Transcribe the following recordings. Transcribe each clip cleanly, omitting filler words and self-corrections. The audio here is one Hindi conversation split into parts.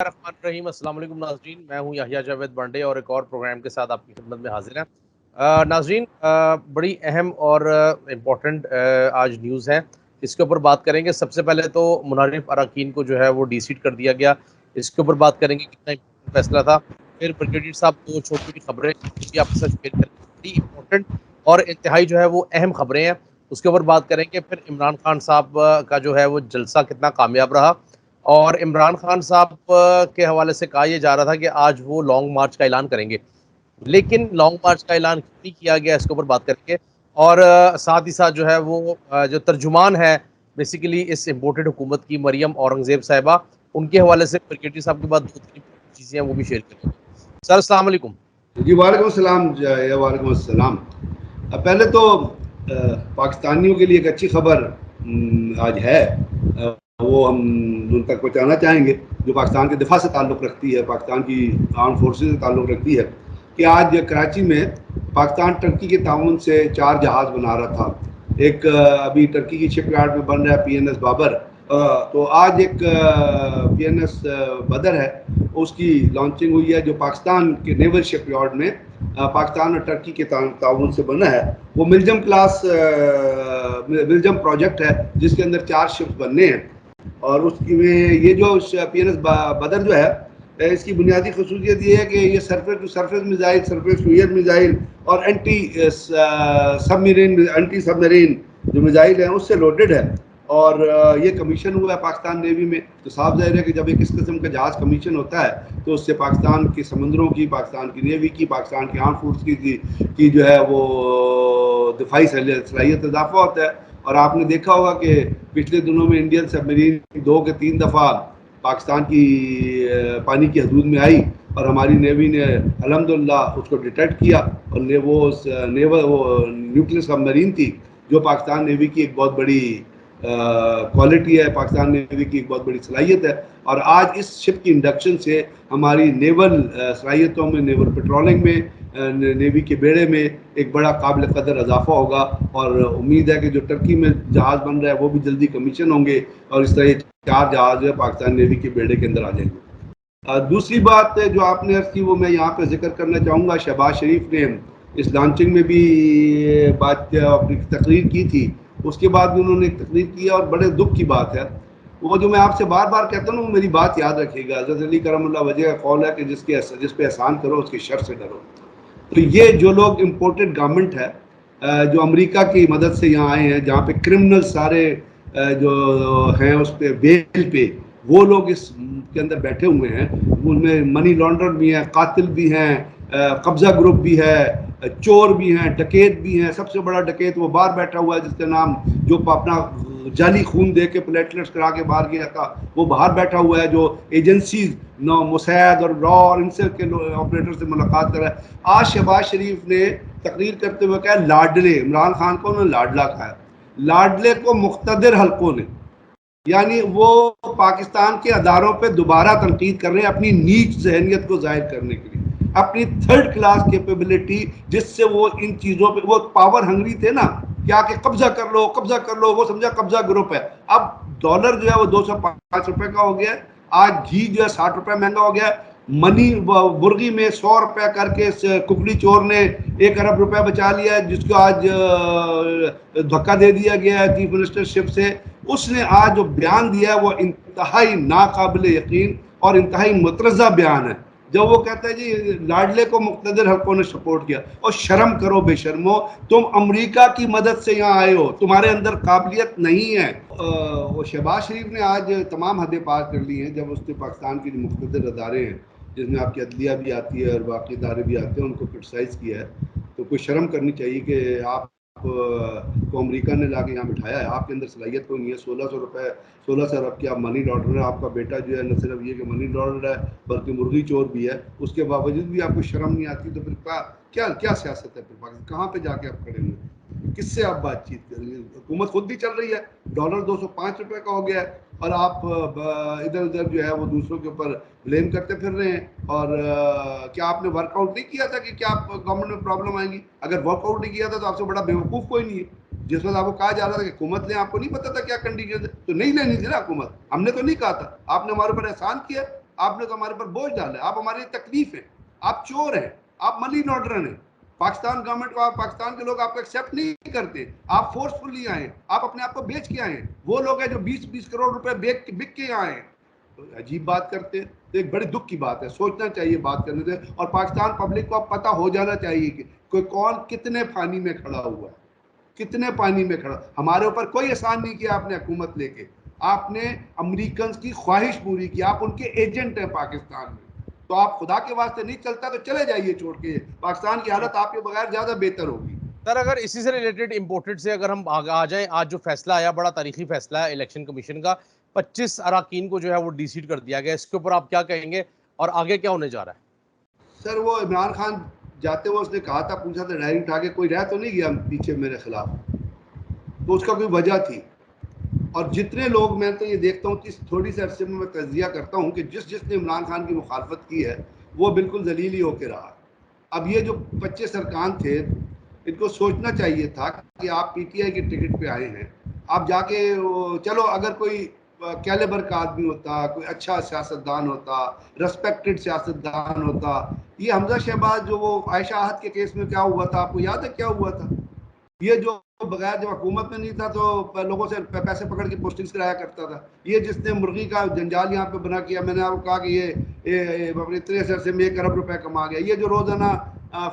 रहीम अस्सलाम वालेकुम नाज़रीन, मैं हूं याहिया जावेद बांडे और एक और प्रोग्राम के साथ आपकी खिदमत में हाजिर हैं। नाज़रीन, बड़ी अहम और इम्पोर्टेंट आज न्यूज़ है, इसके ऊपर बात करेंगे। सबसे पहले तो मुनारिफ अरकान को जो है वो डीसीट कर दिया गया, इसके ऊपर बात करेंगे कितना इम्पोर्टेंट फैसला था। फिर ब्रिगेडियर साहब दो छोटी छोटी खबरें भी आपके साथ शेयर करेंगे, बड़ी इम्पोर्टेंट और इंतहाई जो है वो अहम खबरें हैं, उसके ऊपर बात करेंगे। फिर इमरान खान साहब का जो है वो जलसा कितना कामयाब रहा, और इमरान खान साहब के हवाले से कहा यह जा रहा था कि आज वो लॉन्ग मार्च का ऐलान करेंगे, लेकिन लॉन्ग मार्च का ऐलान क्यों नहीं किया गया, इसके ऊपर बात करेंगे। और साथ ही साथ जो है वो जो तर्जुमान है बेसिकली इस इम्पोर्टेड हुकूमत की, मरियम औरंगजेब साहिबा, उनके हवाले से ब्रिगेडियर साहब के बाद दो तीन चीज़ें हैं वो भी शेयर करेंगे। सर अस्सलाम वालेकुम। जी वालेकुम सलाम। वालेकुम अस्सलाम। पहले तो पाकिस्तानियों के लिए एक अच्छी खबर आज है, वो हम उन तक पहुँचाना चाहेंगे जो पाकिस्तान के दिफा से ताल्लुक़ रखती है, पाकिस्तान की आर्म फोर्सेस से ताल्लुक़ रखती है, कि आज कराची में पाकिस्तान टर्की के ताउन से 4 जहाज़ बना रहा था। एक अभी टर्की की शिप यार्ड में बन रहा है PNS बाबर, तो आज एक PNS बदर है, उसकी लॉन्चिंग हुई है, जो पाकिस्तान के नेवल शिप यार्ड में पाकिस्तान और टर्की के ताउन से बना है। वो मिल्जम क्लास मिल्जम प्रोजेक्ट है, जिसके अंदर 4 शिप्स बनने हैं। और उसकी में ये जो PNS बदर जो है, इसकी बुनियादी खसूसियत ये है कि ये surface to surface missile, surface to air missile और एंटी सबमरीन जो मिसाइल हैं उससे लोडेड है। और ये कमीशन हुआ है पाकिस्तान नेवी में। तो साफ जाहिर है कि जब एक इस किस्म का जहाज़ कमीशन होता है तो उससे पाकिस्तान के समंदरों की, पाकिस्तान की नेवी की, पाकिस्तान की आर्म फोर्स की जो है वो दिफाई सलाहियत इजाफा होता है। और आपने देखा होगा कि पिछले दिनों में इंडियन सबमरीन 2 के 3 दफ़ा पाकिस्तान की पानी की हदूद में आई, और हमारी नेवी ने अल्हम्दुलिल्लाह उसको डिटेक्ट किया। और वो न्यूक्लियर सबमरीन थी, जो पाकिस्तान नेवी की एक बहुत बड़ी क्वालिटी है, पाकिस्तान नेवी की एक बहुत बड़ी सलाहियत है। और आज इस शिप की इंडक्शन से हमारी नेवल सलाहियतों में, नेवल पेट्रोलिंग में, नेवी के बेड़े में एक बड़ा काबिल कदर इजाफा होगा। और उम्मीद है कि जो टर्की में जहाज़ बन रहा है वो भी जल्दी कमीशन होंगे, और इस तरह 4 जहाज़ जो है पाकिस्तान नेवी के बेड़े के अंदर आ जाएंगे। दूसरी बात जो आपने अर्ज़ की वो मैं यहाँ पर जिक्र करना चाहूँगा। शहबाज शरीफ ने इस लॉन्चिंग में भी बात अपनी तकरीर की थी, उसके बाद भी उन्होंने एक तकरीर की, और बड़े दुख की बात है वो, जो मैं आपसे बार बार कहता हूँ, मेरी बात याद रखिएगा। हज़रत अली करमुल्लाह वजह का कौल है कि जिस पे एहसान करो उसके शर से डरो। तो ये जो लोग इम्पोर्टेड गवर्नमेंट है, जो अमेरिका की मदद से यहाँ आए हैं, जहाँ पे क्रिमिनल सारे जो हैं उस पर बेल पे, वो लोग इस के अंदर बैठे हुए हैं। उनमें मनी लॉन्डर भी हैं, कातिल भी हैं, कब्जा ग्रुप भी है, चोर भी हैं, डकैत भी हैं। सबसे बड़ा डकैत वो बाहर बैठा हुआ है, जिसका नाम, जो अपना जाली खून दे के प्लेटलेट्स करा के बाहर गया था, वो बाहर बैठा हुआ है, जो एजेंसीज मुसैद और रॉ और इनसे के ऑपरेटर से मुलाकात कर रहा है। आज शहबाज शरीफ ने तकरीर करते हुए कहा लाडले, इमरान खान को उन्होंने लाडला कहा, लाडले को मुख्तदिर हल्कों ने, यानी वो पाकिस्तान के अदारों पे दोबारा तनकीद कर रहे हैं अपनी नीच जहनियत को जाहिर करने के लिए, अपनी थर्ड क्लास कैपेबिलिटी, जिससे वो इन चीज़ों पे, वो पावर हंगरी थे ना, क्या कि कब्जा कर लो, कब्जा कर लो, वो समझा कब्जा ग्रुप है। अब डॉलर जो है वो 205 रुपए का हो गया है, आज घी जो है 60 रुपए महंगा हो गया है। मनी बुर्गी में 100 रुपया करके कुकड़ी चोर ने 1 अरब रुपया बचा लिया है, जिसको आज धक्का दे दिया गया है चीफ मिनिस्टरशिप से। उसने आज जो बयान दिया है वो इंतहाई नाकाबिल यकीन और इंतहाई मुतरज़ा बयान है, जब वो कहता है जी लाडले को मुख्तदिर हल्कों ने सपोर्ट किया। और शर्म करो बेशर्मो, तुम अमेरिका की मदद से यहाँ आए हो, तुम्हारे अंदर काबिलियत नहीं है। वो शहबाज शरीफ ने आज तमाम हदें पार कर ली हैं, जब उसने पाकिस्तान के जो मुख्तदिर अदारे हैं, जिसमें आपकी अदलिया भी आती है और बाकी इदारे भी आते हैं, उनको क्रिटिसाइज़ किया है। तो कोई शर्म करनी चाहिए कि आप को अमेरिका ने लाके यहाँ बिठाया है, आपके अंदर सलाहियत कोई नहीं है। 1600 अरब की आप मनी लॉन्डर है, आपका बेटा जो है न सिर्फ ये कि मनी लॉन्डर है बल्कि मुर्गी चोर भी है, उसके बावजूद भी आपको शर्म नहीं आती। तो फिर क्या क्या सियासत है? फिर पाकिस्तान कहाँ पे जाके आप खड़े हुए, किससे आप बातचीत कर रही है? हुकूमत खुद भी चल रही है, डॉलर 205 रुपए का हो गया है, और आप इधर उधर जो है वो दूसरों के ऊपर ब्लेम करते फिर रहे हैं। और क्या आपने वर्कआउट नहीं किया था कि क्या आप गवर्नमेंट में प्रॉब्लम आएंगी? अगर वर्कआउट नहीं किया था तो आपसे बड़ा बेवकूफ़ कोई नहीं है। जिस वक्त आपको कहा जा रहा था कि हुकूमत ने, आपको नहीं पता था क्या कंडीशन है, तो नहीं लेनी थी ना हुकूमत। हमने तो नहीं कहा था, आपने हमारे ऊपर एहसान किया, आपने तो हमारे पर बोझ डाला है, आप हमारी तकलीफ है, आप चोर हैं, आप मनी लॉन्ड्रर हैं। पाकिस्तान गवर्नमेंट को, आप पाकिस्तान के लोग आपको एक्सेप्ट नहीं करते, आप फोर्सफुली आए, आप अपने आप को बेच के आए। वो लोग हैं जो 20-20 करोड़ रुपए बिक के आए हैं, तो अजीब बात करते हैं। तो एक बड़ी दुख की बात है, सोचना चाहिए बात करने से। और पाकिस्तान पब्लिक को अब पता हो जाना चाहिए कि कोई कौन कितने पानी में खड़ा हुआ है, कितने पानी में खड़ा। हमारे ऊपर कोई एहसान नहीं किया आपने हुकूमत लेके, आपने अमेरिकन की ख्वाहिश पूरी की, आप उनके एजेंट हैं पाकिस्तान में। तो आप खुदा के वास्ते नहीं चलता तो चले जाइए छोड़ के, पाकिस्तान की हालत आपके बगैर ज्यादा बेहतर होगी। सर अगर इसी से रिलेटेड इम्पोर्टेड से अगर हम आ जाएं, आज जो फैसला आया, बड़ा तारीखी फैसला है इलेक्शन कमीशन का, 25 अराकीन को जो है वो डीसीट कर दिया गया, इसके ऊपर आप क्या कहेंगे और आगे क्या होने जा रहा है? सर वो इमरान खान जाते हुए उसने कहा था, पूछा था डायरी उठा के, कोई रह तो नहीं गया पीछे मेरे खिलाफ, तो उसका कोई वजह थी। और जितने लोग, मैं तो ये देखता हूँ कि थोड़ी सी अरसे में मैं तजिया करता हूँ कि जिसने इमरान खान की मुखालफत की है वो बिल्कुल जलील ही होकर रहा। अब ये जो 25 अरकान थे, इनको सोचना चाहिए था कि आप पीटीआई के टिकट पे आए हैं, आप जाके चलो अगर कोई कैलिबर का आदमी होता, कोई अच्छा सियासतदान होता, रेस्पेक्टेड सियासतदान होता। ये हमजा शहबाज जो वो आयशा आहत के केस में क्या हुआ था, आपको याद है क्या हुआ था? ये जो बगैर जब हुकूमत में नहीं था तो लोगों से पैसे पकड़ के पोस्टिंग्स कराया करता था। ये जिसने मुर्गी का जंजाल यहाँ पे बना किया, मैंने आपको कहा कि ये इतने अरसे में 1 अरब रुपए कमा गया। ये जो रोजाना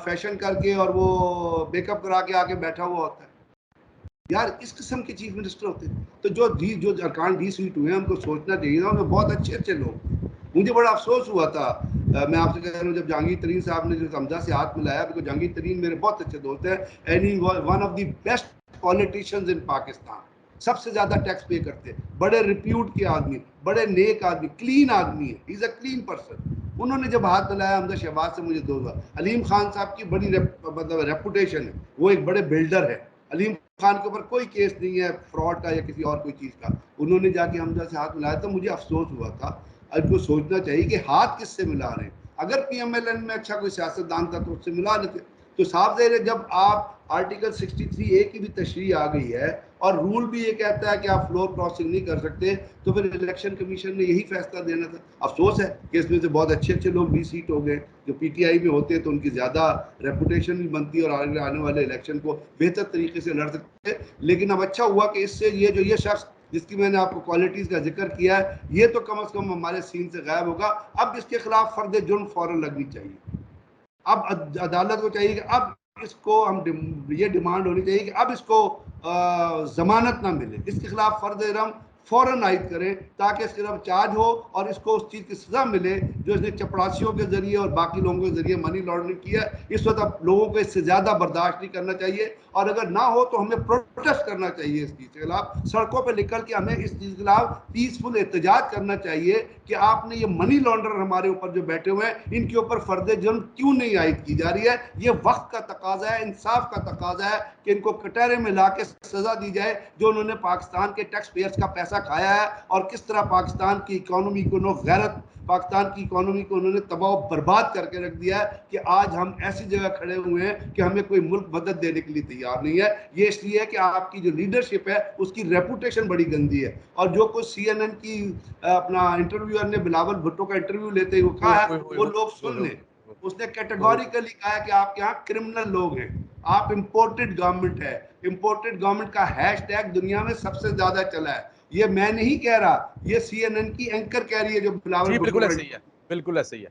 फैशन करके और वो मेकअप करा के आके बैठा हुआ होता है, यार इस किस्म के चीफ मिनिस्टर होते हैं। तो जो अरकान डी सीट हुए हैं उनको सोचना चाहिए था, उनमें बहुत अच्छे अच्छे लोग। मुझे बड़ा अफसोस हुआ था, मैं आपसे कह रहा हूँ, जब जहांगीर तरीन साहब ने जो हमजा से हाथ मिलाया, बिकॉज जहांगीर तरीन मेरे बहुत अच्छे दोस्त हैं, and he one of the best politicians इन पाकिस्तान। सबसे ज्यादा टैक्स पे करते हैं, बड़े रिप्यूट के आदमी, बड़े नेक आदमी, क्लीन आदमी है, इज अ क्लीन पर्सन। उन्होंने जब हाथ मिलाया हमजा शहबाज से, मुझे दो अलीम खान साहब की बड़ी मतलब रेपुटेशन है, वो एक बड़े बिल्डर है। अलीम खान के ऊपर कोई केस नहीं है फ्रॉड का या किसी और कोई चीज का। उन्होंने जाके हमजा से हाथ मिलाया तो मुझे अफसोस हुआ था। इनको सोचना चाहिए कि हाथ किससे मिला रहे हैं। अगर पीएमएलएन में अच्छा कोई सियासतदान था तो उससे मिला लेते। तो साफ ज़ाहिर है, जब आप आर्टिकल 63A की भी तशरीह आ गई है और रूल भी ये कहता है कि आप फ्लोर क्रॉसिंग नहीं कर सकते, तो फिर इलेक्शन कमीशन ने यही फैसला देना था। अफसोस है कि इसमें से बहुत अच्छे अच्छे लोग सीट हो गए। जो पीटीआई में होते हैं तो उनकी ज़्यादा रेपुटेशन भी बनती है और आने वाले इलेक्शन को बेहतर तरीके से लड़ सकते हैं। लेकिन अब अच्छा हुआ कि इससे ये शख्स जिसकी मैंने आपको क्वालिटीज़ का जिक्र किया है, ये तो कम से कम हमारे सीन से गायब होगा। अब इसके खिलाफ फर्द जुर्म फौरन लगनी चाहिए। अब अदालत को चाहिए कि अब इसको ये डिमांड होनी चाहिए कि अब इसको जमानत ना मिले, इसके खिलाफ फर्द जुर्म फौरन आयद करें, ताकि इसके खिलाफ चार्ज हो और इसको उस चीज़ की सजा मिले जो इसने चपरासियों के जरिए और बाकी लोगों के जरिए मनी लॉन्ड्रिंग किया। इस वक्त अब लोगों को इससे ज़्यादा बर्दाश्त नहीं करना चाहिए, और अगर ना हो तो हमें प्रोटेस्ट करना चाहिए इस चीज़ के खिलाफ। सड़कों पर निकल के हमें इस चीज़ के खिलाफ पीसफुल एहतजाज करना चाहिए कि आपने ये मनी लॉन्ड्रर हमारे ऊपर जो बैठे हुए हैं, इनके ऊपर फर्द जुर्म क्यों नहीं आयद की जा रही है। ये वक्त का तकाजा है, इंसाफ का तकाजा है कि इनको कटहरे में ला के सजा दी जाए, जो उन्होंने पाकिस्तान के टैक्स पेयर्स का पैसा खाया है और किस तरह पाकिस्तान की इकोनॉमी को गैरत, पाकिस्तान की इकोनॉमी को उन्होंने तबाह बर्बाद करके रख दिया है कि आज हम ऐसी जगह खड़े हुए हैं कि हमें कोई मुल्क मदद देने के लिए तैयार नहीं है। ये इसलिए है कि आपकी जो लीडरशिप है उसकी रेपुटेशन बड़ी गंदी है। और जो कुछ CNN की अपना इंटरव्यूअर ने बिलावल भुट्टो का इंटरव्यू लेते हुए कहा है, वो लोग सुन लें। उसने कैटेगोरिकली कहा है कि आपके यहाँ क्रिमिनल लोग हैं, आप इंपोर्टेड गवर्नमेंट है। इंपोर्टेड गवर्नमेंट का हैशटैग दुनिया में सबसे ज्यादा चला है। ये मैं नहीं कह रहा, ये CNN की एंकर कह रही है जो बिलावल जी भुट्टो बिल्कुल का। ऐसे ही है, बिल्कुल ऐसे ही है।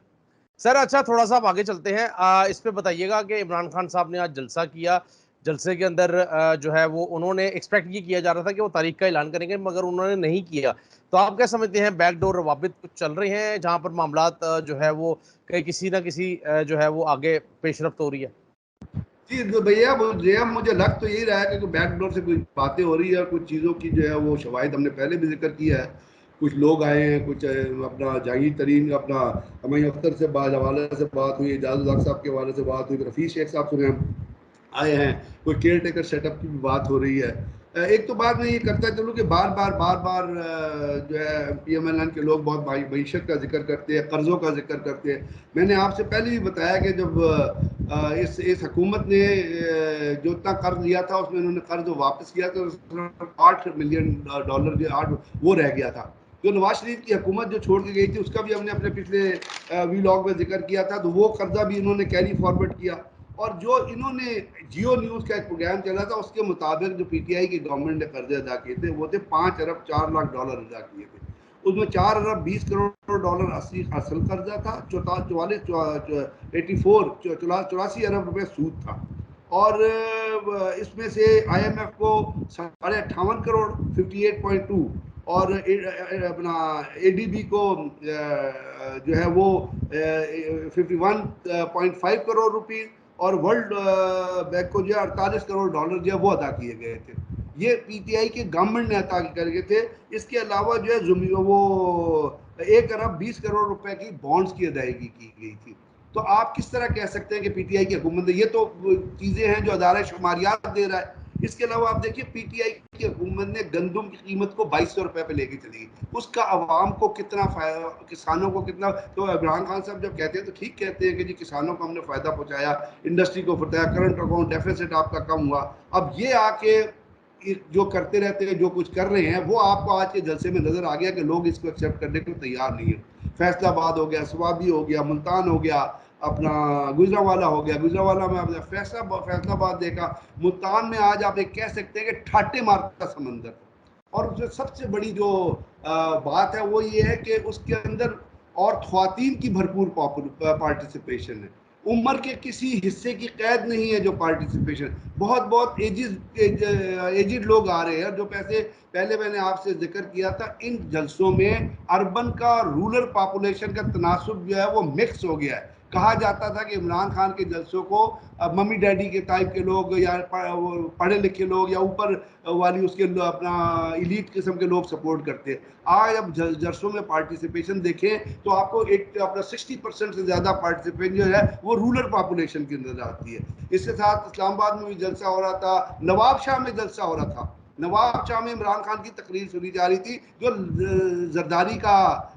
सर अच्छा, थोड़ा सा आप आगे चलते हैं, इस पे बताइएगा कि इमरान खान साहब ने आज जलसा किया, जलसे के अंदर जो है वो उन्होंने एक्सपेक्ट ये किया जा रहा था कि वो तारीख का ऐलान करेंगे, मगर उन्होंने नहीं किया। तो आप क्या समझते हैं, बैकडोर रवाबित कुछ चल रहे हैं जहां पर मामलात जो है वो कहीं किसी ना किसी जो है वो आगे पेशरफ्त हो रही है? जी भैया मुझे लग तो यही रहा है कि बैकडोर से कुछ बातें हो रही है, और कुछ चीज़ों की जो है वो शवाहिद हमने पहले भी जिक्र किया है। कुछ लोग आए हैं, कुछ अपना जहांगीर तरीन अपना हमारी अख्तर से हवाले से बात हुई, एजाज उल हक साहब के हवाले से बात हुई, रफ़ी शेख साहब सुने आए हैं, कोई केयर टेकर सेटअप की भी बात हो रही है। एक तो बात मैं ये करता चलूँ कि बार बार जो है PMLN के लोग बहुत मईशत का जिक्र करते हैं, कर्ज़ों का जिक्र करते हैं। मैंने आपसे पहले भी बताया कि जब इस हुकूमत ने जो इतना कर्ज लिया था, उसमें उन्होंने कर्ज वापस किया तो $8 मिलियन जो 8 वो रह गया था। जो नवाज शरीफ की हुकूमत जो छोड़ के गई थी उसका भी हमने अपने पिछले वीलॉग में जिक्र किया था, तो वो कर्जा भी इन्होंने कैरी फॉरवर्ड किया। और जो इन्होंने जियो न्यूज़ का एक प्रोग्राम चला था उसके मुताबिक जो पीटीआई की गवर्नमेंट ने कर्जे अदा किए थे वो थे 5 अरब 4 लाख डॉलर अदा किए थे। उसमें 4 अरब 20 करोड़ डॉलर असली असल कर्जा था, 84 अरब रुपए सूद था, और इसमें से आईएमएफ को 58.5 करोड़ 58.2, और अपना एडीबी को जो है वो 51.5 करोड़ रुपीस, और वर्ल्ड बैंक को जो है 48 करोड़ डॉलर जो है वो अदा किए गए थे। ये पीटीआई के गवर्नमेंट ने अदा करके थे। इसके अलावा जो है वो 1 अरब 20 करोड़ रुपए की बॉन्ड्स की अदायगी की गई थी। तो आप किस तरह कह सकते हैं कि पीटीआई की हुकूमत, ये तो चीजें हैं जो अदारा शुमारियात दे रहा है। इसके अलावा आप देखिए पीटीआई की हुकूमत ने गंदम की कीमत को 2200 रुपए पे लेके चली गई, उसका आवाम को कितना फायदा, किसानों को कितना। तो इमरान खान साहब जब कहते हैं तो ठीक कहते हैं कि जी किसानों को हमने फायदा पहुंचाया, इंडस्ट्री को बताया, करंट अकाउंट डेफिसिट आपका कम हुआ। अब ये आके जो करते रहते हैं, जो कुछ कर रहे हैं, वो आपको आज के जलसे में नजर आ गया कि लोग इसको एक्सेप्ट करने को तैयार नहीं है। फैसलाबाद हो गया, स्वाबी हो गया, मुल्तान हो गया, अपना गुजरावाला हो गया। गुजरावाला में आपने फैसलाबाद देखा, मुल्तान में आज आप एक कह सकते हैं कि ठाटे मारता समंदर। और जो सबसे बड़ी जो बात है वो ये है कि उसके अंदर और ख्वातीन की भरपूर पार्टिसिपेशन है। उम्र के किसी हिस्से की कैद नहीं है जो पार्टिसिपेशन। बहुत एजिड लोग आ रहे हैं जो पैसे, पहले मैंने आपसे जिक्र किया था, इन जलसों में अर्बन का रूरल पॉपुलेशन का तनासुब जो है वो मिक्स हो गया है। कहा जाता था कि इमरान खान के जलसों को मम्मी डैडी के टाइप के लोग या पढ़े लिखे लोग या ऊपर वाली उसके अपना इलीट किस्म के लोग सपोर्ट करते हैं। आज अब जलसों में पार्टिसिपेशन देखें तो आपको एक अपना 60% से ज़्यादा पार्टिसिपेशन जो है वो रूरल पॉपुलेशन की नजर आती है। इसके साथ इस्लामाबाद में भी जलसा हो रहा था, नवाबशाह में जलसा हो रहा था। नवाबशाह में इमरान खान की तकरीर सुनी जा रही थी, जो जरदारी का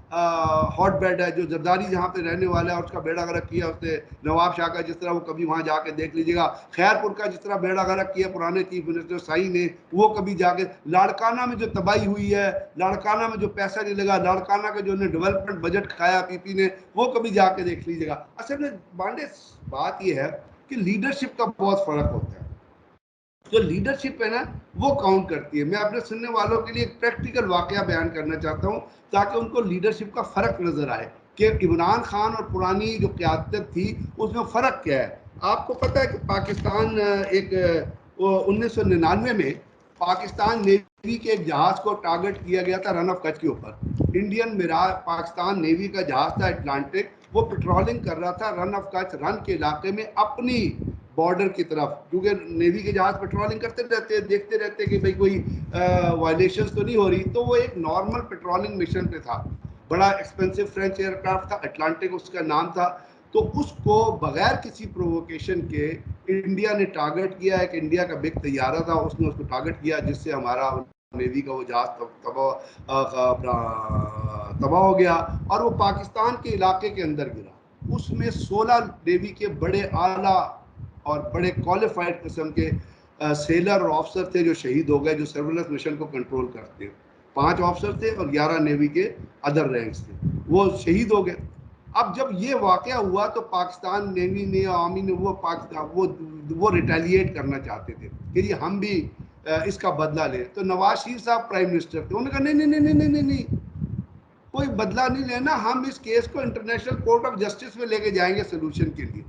हॉट बेड है, जो जरदारी जहाँ पे रहने वाला है उसका बेड़ा गर्क किया उसने नवाबशाह का, जिस तरह वो कभी वहाँ जाके देख लीजिएगा। खैरपुर का जिस तरह बेड़ा गर्क किया पुराने चीफ मिनिस्टर साई ने, वो कभी जाके, लाड़काना में जो तबाही हुई है, लाड़काना में जो पैसा नहीं लगा, लाड़काना का जो डेवलपमेंट बजट खाया पीपी ने, वो कभी जाके देख लीजिएगा। असल में बांडे बात यह है कि लीडरशिप का बहुत फर्क होता है। जो लीडरशिप है ना वो काउंट करती है। मैं अपने सुनने वालों के लिए एक प्रैक्टिकल वाकया बयान करना चाहता हूँ ताकि उनको लीडरशिप का फर्क नजर आए कि इमरान खान और पुरानी जो क़यादत थी उसमें फ़र्क क्या है। आपको पता है कि पाकिस्तान एक 1999 में पाकिस्तान नेवी के एक जहाज़ को टारगेट किया गया था रन ऑफ कच्छ के ऊपर। इंडियन मिराज पाकिस्तान नेवी का जहाज़ था अटलांटिक, वो पेट्रोलिंग कर रहा था रन ऑफ कच्छ रन के इलाके में अपनी बॉर्डर की तरफ, क्योंकि नेवी के जहाज पेट्रोलिंग करते रहते हैं, देखते रहते हैं कि भाई कोई वायलेशंस तो नहीं हो रही। तो वो एक नॉर्मल पेट्रोलिंग मिशन पे था। बड़ा एक्सपेंसिव फ्रेंच एयरक्राफ्ट था, अटलांटिक उसका नाम था। तो उसको बगैर किसी प्रोवोकेशन के इंडिया ने टारगेट किया। एक इंडिया का बिग तैयारा था, उसने उसको टारगेट किया, जिससे हमारा नेवी का वो जहाज तबाह हो गया और वो पाकिस्तान के इलाके के अंदर गिरा। उसमें 16 नेवी के बड़े आला और बड़े क्वालिफाइड किस्म के सेलर और ऑफिसर थे जो शहीद हो गए, जो सर्वेलेंस मिशन को कंट्रोल करते हैं। 5 ऑफिसर थे और 11 नेवी के अदर रैंक्स थे, वो शहीद हो गए। अब जब ये वाकया हुआ तो पाकिस्तान नेवी ने, आर्मी ने, वो रिटेलिएट करना चाहते थे कि जी हम भी इसका बदला लें। तो नवाज शरीफ साहब प्राइम मिनिस्टर थे, उन्होंने कहा नहीं नहीं नहीं नहीं नहीं नहीं, कोई बदला नहीं लेना, हम इस केस को इंटरनेशनल कोर्ट ऑफ जस्टिस में लेके जाएंगे सोल्यूशन के लिए।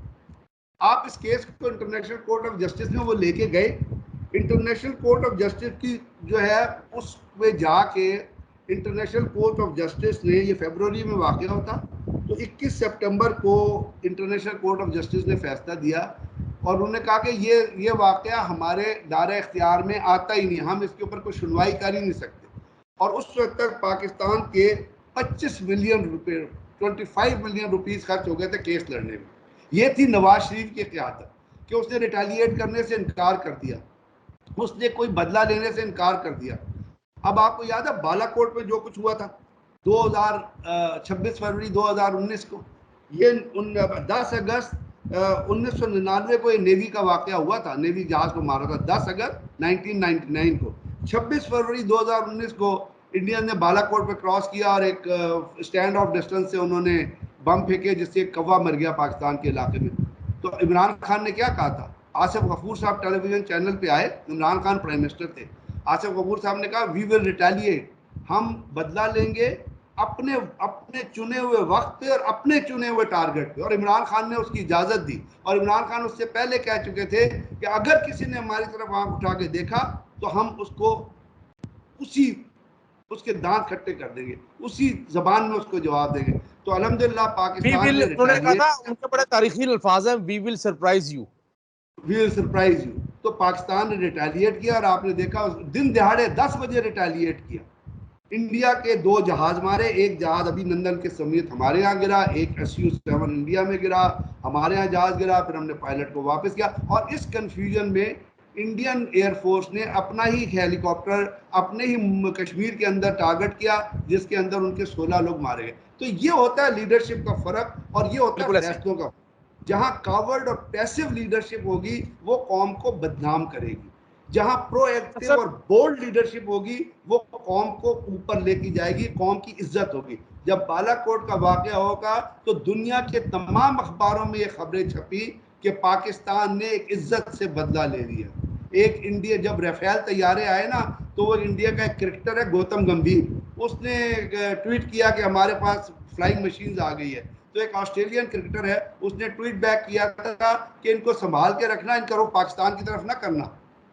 आप इस केस को इंटरनेशनल कोर्ट ऑफ जस्टिस में वो लेके गए। इंटरनेशनल कोर्ट ऑफ जस्टिस की जो है उसमें जाके इंटरनेशनल कोर्ट ऑफ जस्टिस ने, ये फरवरी में वाकया होता, तो 21 सितंबर को इंटरनेशनल कोर्ट ऑफ जस्टिस ने फैसला दिया और उन्होंने कहा कि ये वाकया हमारे दायरे इख्तियार में आता ही नहीं, हम इसके ऊपर कोई सुनवाई कर ही नहीं सकते। और उस वक्त तक पाकिस्तान के 25 मिलियन रुपए 25 मिलियन रुपीस खर्च हो गए थे केस लड़ने में। ये थी नवाज शरीफ की क़यादत कि उसने रिटेलिएट करने से इनकार कर दिया, उसने कोई बदला लेने से इनकार कर दिया। अब आपको याद है बालाकोट में जो कुछ हुआ था 26 फरवरी 2019 को, ये 10 अगस्त 1999 को ये नेवी का वाकया हुआ था, नेवी जहाज को मारा था 10 अगस्त 1999 को। 26 फरवरी 2019 को इंडियन ने बालाकोट पे क्रॉस किया और एक स्टैंड ऑफ डिस्टेंस से उन्होंने बम फेंके जिससे एक कौवा मर गया पाकिस्तान के इलाके में। तो इमरान खान ने क्या कहा था, आसिफ गफूर साहब टेलीविजन चैनल पे आए, इमरान खान प्राइम मिनिस्टर थे, आसिफ गफूर साहब ने कहा वी विल रिटेलिएट, हम बदला लेंगे अपने अपने चुने हुए वक्त पे और अपने चुने हुए टारगेट पे। और इमरान खान ने उसकी इजाजत दी। और इमरान खान उससे पहले कह चुके थे कि अगर किसी ने हमारी तरफ आंख उठा के देखा तो हम उसको उसके दांत खट्टे कर देंगे, उसी जबान में उसको जवाब देंगे। तो अल्हम्दुलिल्लाह पाकिस्तान ने उन्होंने कहा था, उनके बड़े तारीखी अल्फाज हैं, we will surprise you, we will surprise you. तो पाकिस्तान ने रिटेलिएट किया और आपने देखा दिन दहाड़े 10 बजे रिटेलिएट किया। इंडिया के 2 जहाज मारे, एक जहाज अभिनंदन के समेत हमारे यहाँ गिरा, एक SU-7 इंडिया में गिरा, हमारे यहाँ जहाज गिरा, फिर हमने पायलट को वापस किया। और इस कंफ्यूजन में इंडियन एयरफोर्स ने अपना ही हेलीकॉप्टर अपने ही कश्मीर के अंदर टारगेट किया, जिसके अंदर उनके 16 लोग मारे गए। तो ये होता है लीडरशिप का फर्क और ये होता है फैसलों का। जहां कावर्ड और पैसिव लीडरशिप होगी वो कौम को बदनाम करेगी, जहां प्रोएक्टिव और बोल्ड लीडरशिप होगी वो कौम को ऊपर लेके जाएगी, कौम की इज्जत होगी। जब बालाकोट का वाकया होगा तो दुनिया के तमाम अखबारों में ये खबरें छपी कि पाकिस्तान ने एक इज्जत से बदला ले लिया। एक इंडिया, जब राफेल तैयारे आए ना, तो वो इंडिया का एक क्रिकेटर है गौतम गंभीर, उसने ट्वीट किया कि हमारे पास फ्लाइंग मशीन आ गई है। तो एक ऑस्ट्रेलियन क्रिकेटर है, उसने ट्वीट बैक किया था कि इनको संभाल के रखना, इनका रुख पाकिस्तान की तरफ ना करना,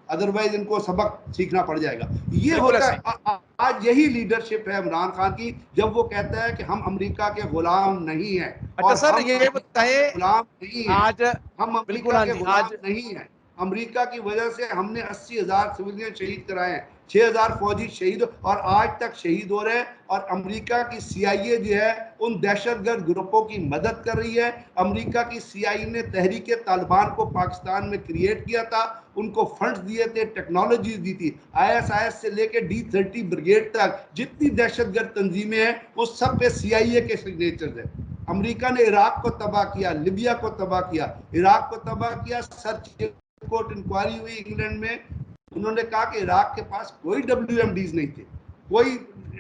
अदरवाइज इनको सबक सीखना पड़ जाएगा। ये होता है आज यही लीडरशिप है इमरान खान की, जब वो कहता है कि हम अमेरिका के गुलाम नहीं हैं। अच्छा और सर, ये बताएं, गुलाम नहीं है, आज हम बिल्कुल, अमेरिका हाँ के जी, गुलाम आज नहीं है। अमेरिका की वजह से हमने 80,000 सिविलियन शहीद कराए हैं, 6,000 फौजी शहीद और आज तक शहीद हो रहे हैं। और अमेरिका की CIA जो है उन दहशतगर्द ग्रुपों की मदद कर रही है। अमेरिका की CIA ने तहरीक तालिबान को पाकिस्तान में क्रिएट किया था, उनको फंड्स दिए थे, टेक्नोलॉजी दी थी। ISIS से लेकर D30 ब्रिगेड तक जितनी दहशतगर्द तंजीमें हैं वो सब पे CIA के सिग्नेचर है। अमेरिका ने इराक को तबाह किया, लिबिया को तबाह किया, इराक को तबाह किया। सर्च कोर्ट इंक्वायरी हुई इंग्लैंड में, उन्होंने कहा कि इराक के पास कोई WMDs नहीं थे, कोई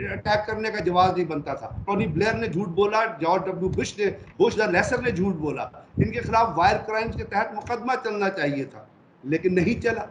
अटैक करने का जवाब नहीं बनता था। टोनी ब्लेयर ने झूठ बोला, जॉर्ज W बुश ने, बुश द लेसर ने झूठ बोला। इनके खिलाफ वायर क्राइम्स के तहत मुकदमा चलना चाहिए था, लेकिन नहीं चला।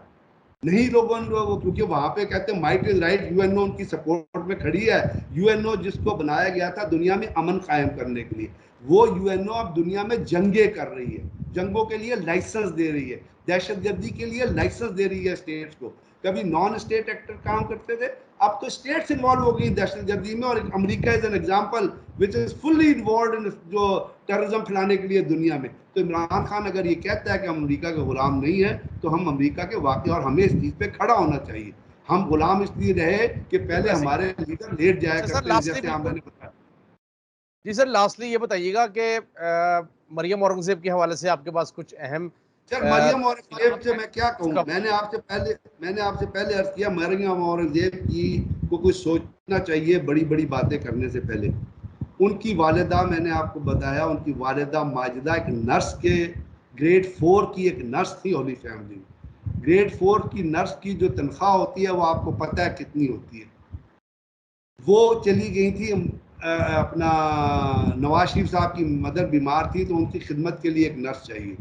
नहीं लोगों ने, क्योंकि वहां पे कहते हैं माइट इज राइट, UNO उनकी सपोर्ट में खड़ी है। UNO जिसको बनाया गया था दुनिया में अमन कायम करने के लिए, वो UNO अब दुनिया में जंगे कर रही है, जंगों के लिए लाइसेंस दे रही है, दहशतगर्दी के लिए लाइसेंस दे रही है स्टेट्स को। कभी नॉन स्टेट एक्टर काम करते थे, अब तो स्टेट्स इन्वॉल्व हो गई दहशतगर्दी में। और America is an example which is fully involve in जो टेररिज्म फैलाने के लिए दुनिया में। तो इमरान खान अगर ये कहता है कि हम अमेरिका के गुलाम नहीं है, तो हम अमेरिका के वाकई, और हमें इस चीज पे खड़ा होना चाहिए। हम गुलाम इसलिए रहे कि पहले हमारे लीडर लेट जाया करते हैं, जैसे मैंने बताया। जी सर, लास्टली ये बताइएगा कि मरियम औरंगजेब के हवाले से आपके पास कुछ अहम। सर मरियम औरंगजेब से मैं क्या कहूँ, मैंने आपसे पहले अर्ज किया, मरियम औरंगजेब की को कुछ सोचना चाहिए बड़ी बड़ी बातें करने से पहले। उनकी वालिदा, मैंने आपको बताया, उनकी वालिदा माजिदा एक नर्स के ग्रेड 4 की एक नर्स थी होली फैमिली में। ग्रेड 4 की नर्स की जो तनख्वाह होती है वो आपको पता है कितनी होती है। वो चली गई थी, अपना नवाज शरीफ साहब की मदर बीमार थी तो उनकी खिदमत के लिए एक नर्स चाहिए,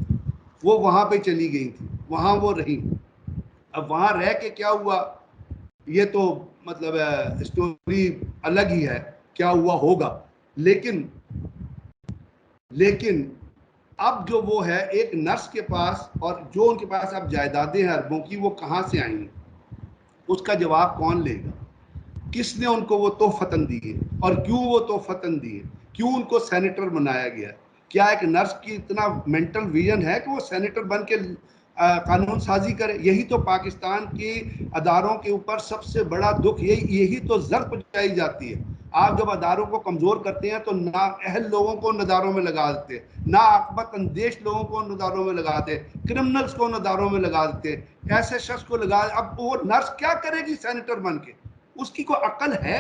वो वहाँ पे चली गई थी, वहाँ वो रही। अब वहाँ रह के क्या हुआ ये तो मतलब स्टोरी अलग ही है, क्या हुआ होगा। लेकिन अब जो वो है एक नर्स के पास, और जो उनके पास अब जायदादें हैं अरबों की, वो कहाँ से आई, उसका जवाब कौन लेगा? किसने उनको वो तोहफतन दिए और क्यों वो तोहफतन दिए? क्यों उनको सेनेटर बनाया गया? क्या एक नर्स की इतना मेंटल विजन है कि वो सेनेटर बन के कानून साजी करे? यही तो पाकिस्तान की अदारों के ऊपर सबसे बड़ा दुख, यही तो जर पहुंचाई जाती है। आप जब अदारों को कमजोर करते हैं तो ना अहल लोगों को नदारों में लगा देते, ना आकबत अंदेश लोगों को नदारों में लगाते, क्रिमिनल्स को नदारों में लगा देते, ऐसे शख्स को लगा। अब वो नर्स क्या करेगी सेनेटर बन के? उसकी कोई अकल है?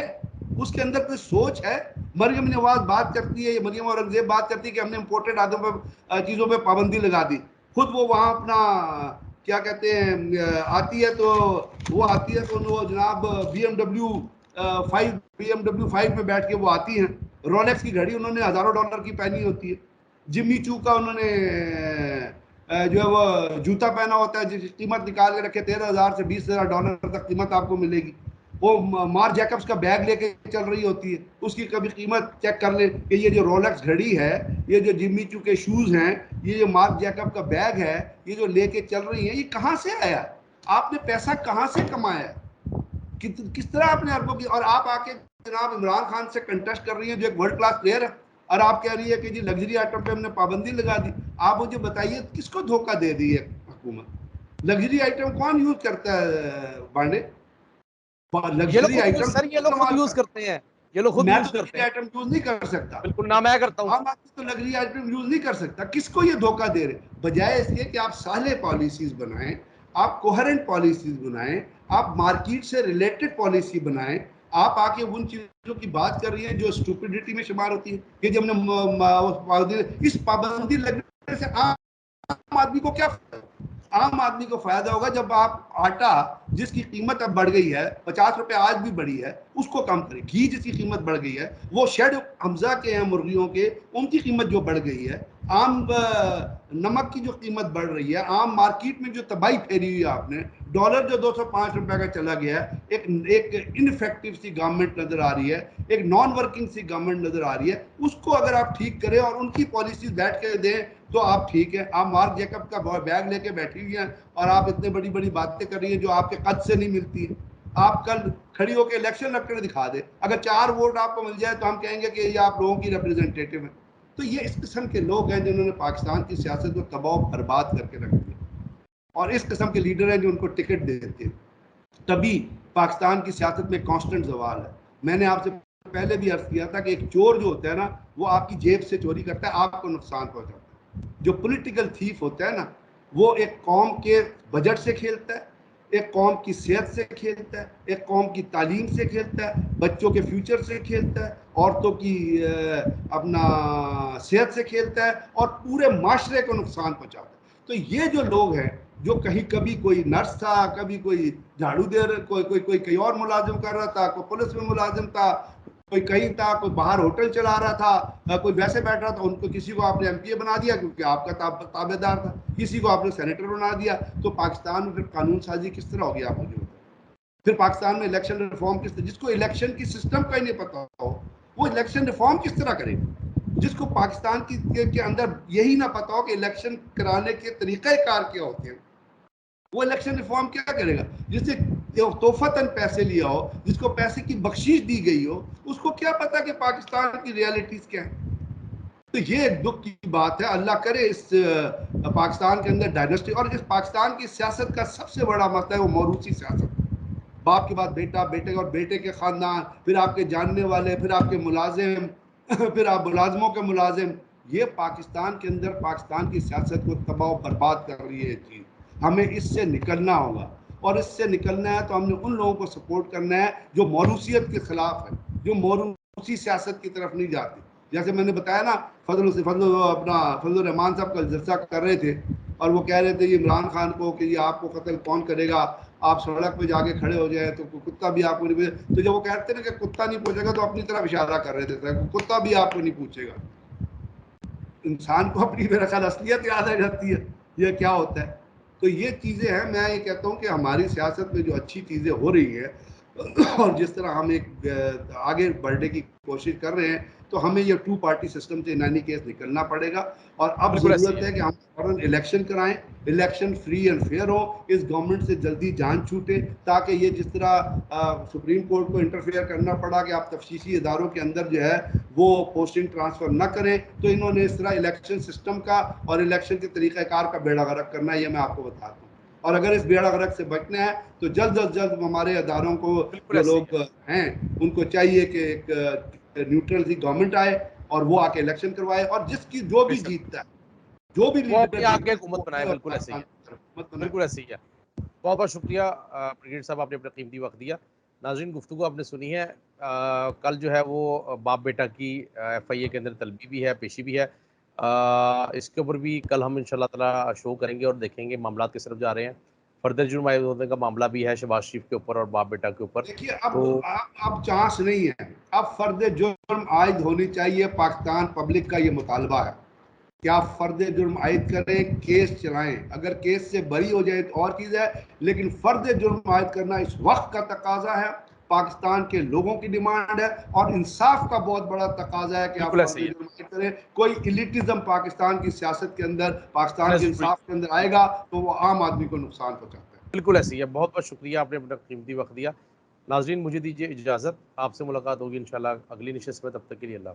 उसके अंदर कोई सोच है? मरियम नवाज बात करती है, मरियम औरंगजेब बात करती है कि हमने इम्पोर्टेड आदों पर चीज़ों पे पाबंदी लगा दी। खुद वो वहाँ अपना क्या कहते हैं आती है तो वो जनाब BMW 5 BMW 5 में बैठ के वो आती हैं। रोलेक्स की घड़ी उन्होंने हजारों डॉलर की पहनी होती है। जिम्मी चू का उन्होंने जो है वो जूता पहना होता है जिसकी कीमत निकाल के रखे 13,000 से 20,000 डॉलर तक कीमत आपको मिलेगी। वो मार्क जैकब्स का बैग लेके चल रही होती है, उसकी कभी कीमत चेक कर ले कि ये जो रोलेक्स घड़ी है, ये जो जिम्मी चू के शूज हैं, ये जो मार्क जैकब का बैग है, ये जो लेके चल रही है, ये कहाँ से आया? आपने पैसा कहाँ से कमाया? किस तरह आपने अरबों की, और आप आके जनाब इमरान खान से कंटेस्ट कर रही है जो एक वर्ल्ड क्लास प्लेयर है, और आप कह रही है कि जी लग्जरी आइटम पे हमने पाबंदी लगा दी। आप मुझे बताइए किसको धोखा दे दी है हुकूमत? लग्जरी आइटम कौन यूज करता है बांडे? ये लोग लग्जरी खुद यूज आइटम सर, ये लोग खुद इस्तेमाल यूज कर, करते हैं, ये लोग खुद मैं यूज तो करते लग्जरी हैं। आइटम यूज नहीं कर सकता, बिल्कुल ना, मैं करता हूँ। आम आदमी तो लग्जरी आइटम यूज नहीं कर सकता। किसको ये धोखा दे रहे? बजाय इसके कि आप साले पॉलिसीज बनाएं, आप कोहेरेंट पॉलिसीज बनाएं, आप मार्केट से रिलेटेड पॉलिसी बनाएं, आप आके उन चीजों की बात कर रही है जो स्टूपिडिटी में शुमार होती है कि जब हमने इस पाबंदी लगने से आम आदमी को क्या फायदा? आम आदमी को फायदा होगा जब आप आटा जिसकी कीमत अब बढ़ गई है, 50 रुपए आज भी बढ़ी है, उसको कम करें। घी जिसकी कीमत बढ़ गई है, वो शेड हमजा के हैं मुर्गियों के, उनकी कीमत जो बढ़ गई है, आम नमक की जो कीमत बढ़ रही है, आम मार्केट में जो तबाही फेरी हुई है आपने, डॉलर जो 205 रुपए का चला गया है, एक इनफेक्टिव सी गवर्नमेंट नजर आ रही है, एक नॉन वर्किंग सी गवर्नमेंट नजर आ रही है, उसको अगर आप ठीक करें और उनकी पॉलिसी बैठ के दें तो आप ठीक है। आप मार्क जैकब का बैग लेके बैठी हुई हैं और आप इतने बड़ी बड़ी बातें कर रही हैं जो आपके कद से नहीं मिलती है। आप कल खड़ी होकर इलेक्शन लड़कर दिखा दे, अगर 4 वोट आपको मिल जाए तो हम कहेंगे कि ये आप लोगों की रिप्रेजेंटेटिव है। तो ये इस किस्म के लोग हैं जिन्होंने पाकिस्तान की सियासत को तबाह बर्बाद करके रख दिया, और इस किस्म के लीडर हैं जो उनको टिकट देते हैं। तभी पाकिस्तान की सियासत में कांस्टेंट सवाल है। मैंने आपसे पहले भी अर्ज किया था कि एक चोर जो होता है ना, वो आपकी जेब से चोरी करता है, आपको नुकसान पहुंचाता है। जो पॉलिटिकल थीफ होता है ना, वो एक कौम के बजट से खेलता है, एक कौम की सेहत से खेलता है, एक कौम की तालीम से खेलता है, बच्चों के फ्यूचर से खेलता है, औरतों की अपना सेहत से खेलता है, और पूरे माशरे को नुकसान पहुंचाता है। तो ये जो लोग हैं, जो कहीं कभी कोई नर्स था, कभी कोई झाड़ू दे रहा, कोई कहीं और मुलाजिम कर रहा था, कोई पुलिस में मुलाजिम था, कोई कहीं था, कोई बाहर होटल चला रहा था, कोई वैसे बैठ रहा था, उनको किसी को आपने एमपीए बना दिया क्योंकि आपका ताबेदार था, किसी को आपने सेनेटर बना दिया। तो पाकिस्तान में फिर कानून साजी किस तरह होगी आप मुझे बताओ? फिर पाकिस्तान में इलेक्शन रिफॉर्म किस तरह, जिसको इलेक्शन की सिस्टम का ही नहीं पता हो, वो इलेक्शन रिफॉर्म किस तरह करेगा? जिसको पाकिस्तान के अंदर यही ना पता हो कि इलेक्शन कराने के तरीक़ाकार क्या होते हैं, वो इलेक्शन रिफॉर्म क्या करेगा? जिससे तोहफतन पैसे लिया हो, जिसको पैसे की बख्शीश दी गई हो, उसको क्या पता कि पाकिस्तान की रियलिटीज क्या है? तो ये एक दुख की बात है। अल्लाह करे इस पाकिस्तान के अंदर डायनेस्टी, और इस पाकिस्तान की सियासत का सबसे बड़ा मसला है वो मौरूसी सियासत। बाप के बाद बेटा, बेटे और बेटे के खानदान, फिर आपके जानने वाले, फिर आपके मुलाजिम फिर आप मुलाजमों के मुलाजिम। ये पाकिस्तान के अंदर पाकिस्तान की सियासत को तबाह बर्बाद कर रही है चीज़। हमें इससे निकलना होगा, और इससे निकलना है तो हमने उन लोगों को सपोर्ट करना है जो मौरूसियत के खिलाफ है, जो मौरूसी सियासत की तरफ नहीं जाते। जैसे मैंने बताया ना, फजल रहमान साहब कल जलसा कर रहे थे, और वो कह रहे थे ये इमरान खान को कि ये आपको कत्ल कौन करेगा, आप सड़क पे जाके खड़े हो जाए तो कुत्ता भी आपको नहीं पूछेगा। तो जब वो कहते ना कि कुत्ता नहीं पूछेगा, तो अपनी तरफ इशारा कर रहे थे, कुत्ता भी आपको नहीं पूछेगा। इंसान को अपनी मेरा ख्याल असलियत याद आ जाती है, ये क्या होता है। तो ये चीज़ें हैं। मैं ये कहता हूँ कि हमारी सियासत में जो अच्छी चीज़ें हो रही हैं और जिस तरह हम एक आगे बढ़ने की कोशिश कर रहे हैं, तो हमें ये 2 पार्टी सिस्टम से इन एनी केस निकलना पड़ेगा। और अब बिल्कुल ऐसी ज़रूरत है। है कि हम फौरन इलेक्शन कराएं, इलेक्शन फ्री एंड फेयर हो, इस गवर्नमेंट से जल्दी जान छूटे, ताकि ये जिस तरह सुप्रीम कोर्ट को इंटरफेयर करना पड़ा कि आप तफ्तीशी इदारों के अंदर जो है वो पोस्टिंग ट्रांसफ़र न करें, तो इन्होंने इस तरह इलेक्शन सिस्टम का और इलेक्शन के तरीक़ाकार का बेड़ा गर्क करना है, ये मैं आपको बताता हूँ। और अगर इस बेड़ा गर्क से बचना है तो जल्द अज जल्द हमारे अदारों को, बिल्कुल जो ऐसी लोग है। हैं, उनको चाहिए कि एक न्यूट्रल सी गवर्नमेंट आए और वो आके इलेक्शन करवाए, और जिसकी जो भी बेशक, जीतता है, जो भी वो अपनी लीडर आगे जीतता है, हुकूमत वो बनाए। अपनी और बिल्कुल ऐसे ही पाकिस्तान है। की हुकूमत बनाए। बिल्कुल ऐसे ही है। बहुत बहुत शुक्रिया ब्रिगेड साहब, आपने अपना कीमती वक्त दिया। नाज़रीन, गुफ्तगू आपने सुनी है। कल जो है वो बाप बेटा की FIA के अंदर तलबी भी है, पेशी भी है। इसके ऊपर भी कल हम इंशाल्लाह ताला शो करेंगे और देखेंगे मामलात किस तरफ जा रहे हैं। फर्दर जुर्म आयद होने का मामला भी है शहबाज शरीफ के ऊपर और बाप बेटा के ऊपर। देखिए तो अब चांस नहीं है, अब फर्द जुर्म आयद होनी चाहिए। पाकिस्तान पब्लिक का ये मुतालबा है कि आप फर्द जुर्म आयद करें, केस चलाएं। अगर केस से बरी हो जाए तो और चीज़ है, लेकिन फर्द जुर्म आयद करना इस वक्त का तकाजा है, पाकिस्तान के लोगों की डिमांड है, और इंसाफ का बहुत बड़ा तकाजा है कि आप बिल्कुल फर्द ऐसे ही है। जुर्म आयद करें। कोई इलिटिज्म पाकिस्तान की सियासत के अंदर, पाकिस्तान के बिल्कुल इंसाफ के अंदर आएगा तो वो आम आदमी को नुकसान पहुंचाता है। बिल्कुल ऐसे ही है। बहुत बहुत शुक्रिया, आपने अपना कीमती वक्त दिया। नाजरीन, मुझे दीजिए इजाज़त, आपसे मुलाकात होगी इंशाल्लाह अगली नशिस्त में, तब तक के लिए अल्लाह।